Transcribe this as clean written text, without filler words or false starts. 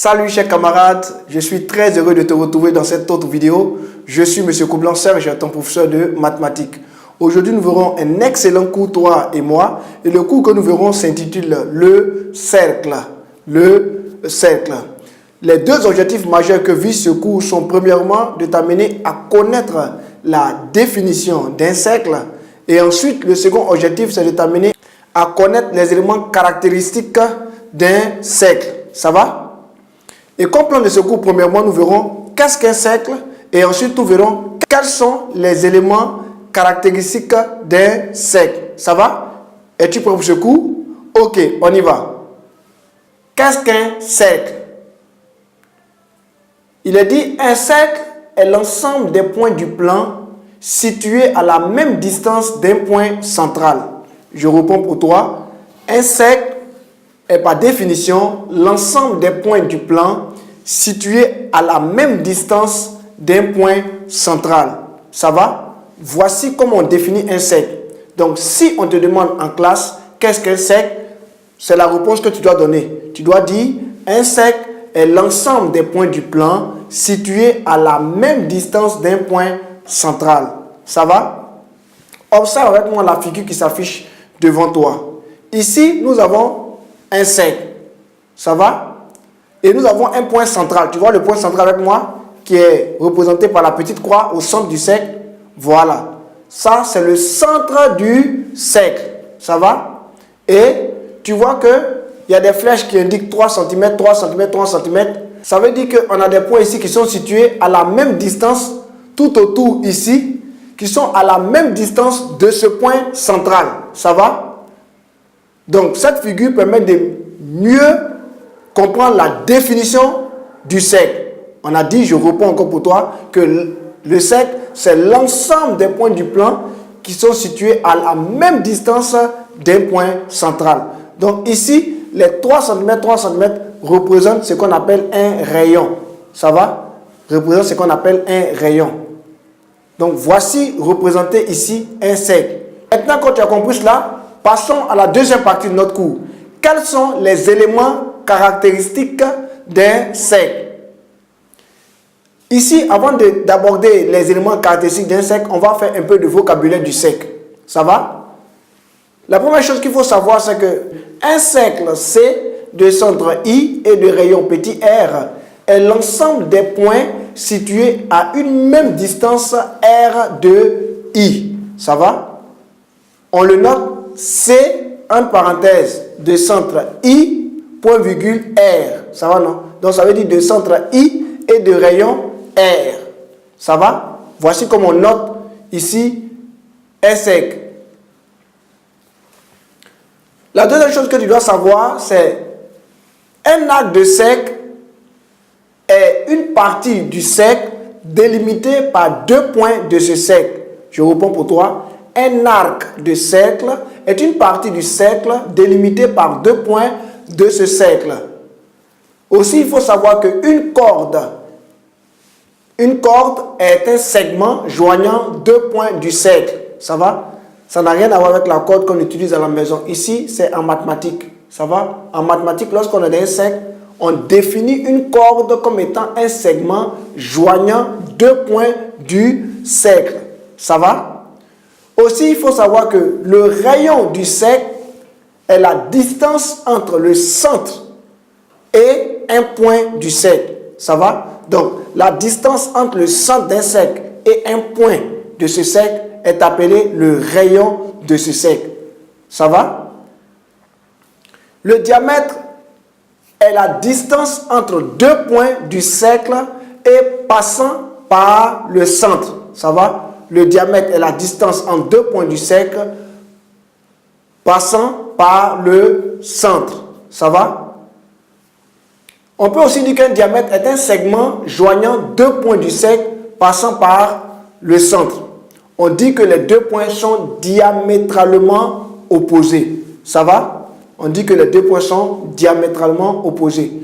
Salut chers camarades, je suis très heureux de te retrouver dans cette autre vidéo. Je suis M. Coublan Serge, ton professeur de mathématiques. Aujourd'hui, nous verrons un excellent cours, toi et moi. Et le cours que nous verrons s'intitule le cercle. Le cercle. Les deux objectifs majeurs que vise ce cours sont premièrement de t'amener à connaître la définition d'un cercle. Et ensuite, le second objectif, c'est de t'amener à connaître les éléments caractéristiques d'un cercle. Ça va? Et comme plan de ce cours, premièrement, nous verrons qu'est-ce qu'un cercle et ensuite nous verrons quels sont les éléments caractéristiques d'un cercle. Ça va? Es-tu prêt pour ce cours? Ok, on y va. Qu'est-ce qu'un cercle? Il est dit, un cercle est l'ensemble des points du plan situés à la même distance d'un point central. Je réponds pour toi. Un cercle est par définition l'ensemble des points du plan situés à la même distance d'un point central. Ça va? Voici comment on définit un cercle. Donc, si on te demande en classe qu'est-ce qu'un cercle, c'est la réponse que tu dois donner. Tu dois dire un cercle est l'ensemble des points du plan situés à la même distance d'un point central. Ça va? Observe avec moi la figure qui s'affiche devant toi. Ici, nous avons un cercle. Ça va? Et nous avons un point central. Tu vois le point central avec moi qui est représenté par la petite croix au centre du cercle. Voilà. Ça, c'est le centre du cercle. Ça va? Et tu vois qu'il y a des flèches qui indiquent 3 cm, 3 cm, 3 cm. Ça veut dire qu'on a des points ici qui sont situés à la même distance tout autour ici, qui sont à la même distance de ce point central. Ça va? Donc, cette figure permet de mieux comprendre la définition du cercle. On a dit, je réponds encore pour toi, que le cercle, c'est l'ensemble des points du plan qui sont situés à la même distance d'un point central. Donc, ici, les 3 cm représentent ce qu'on appelle un rayon. Ça va? Représente ce qu'on appelle un rayon. Donc, voici représenté ici un cercle. Maintenant, quand tu as compris cela, passons à la deuxième partie de notre cours. Quels sont les éléments caractéristiques d'un cercle? Ici, avant d'aborder les éléments caractéristiques d'un cercle, on va faire un peu de vocabulaire du cercle. Ça va? La première chose qu'il faut savoir, c'est qu'un cercle C de centre I et de rayon petit r est l'ensemble des points situés à une même distance R de I. Ça va? On le note C, entre parenthèses, de centre I, point virgule R. Ça va, non? Donc, ça veut dire de centre I et de rayon R. Ça va? Voici comme on note ici un cercle. La deuxième chose que tu dois savoir, c'est un arc de cercle est une partie du cercle délimitée par deux points de ce cercle. Je réponds pour toi. Un arc de cercle est une partie du cercle délimitée par deux points de ce cercle. Aussi, il faut savoir qu'une corde est un segment joignant deux points du cercle. Ça va? Ça n'a rien à voir avec la corde qu'on utilise à la maison. Ici, c'est en mathématiques. Ça va? En mathématiques, lorsqu'on a un cercle, on définit une corde comme étant un segment joignant deux points du cercle. Ça va? Aussi, il faut savoir que le rayon du cercle est la distance entre le centre et un point du cercle. Ça va? Donc, la distance entre le centre d'un cercle et un point de ce cercle est appelée le rayon de ce cercle. Ça va? Le diamètre est la distance entre deux points du cercle et passant par le centre. Ça va? Le diamètre est la distance entre deux points du cercle passant par le centre. Ça va? On peut aussi dire qu'un diamètre est un segment joignant deux points du cercle passant par le centre. On dit que les deux points sont diamétralement opposés. Ça va? On dit que les deux points sont diamétralement opposés.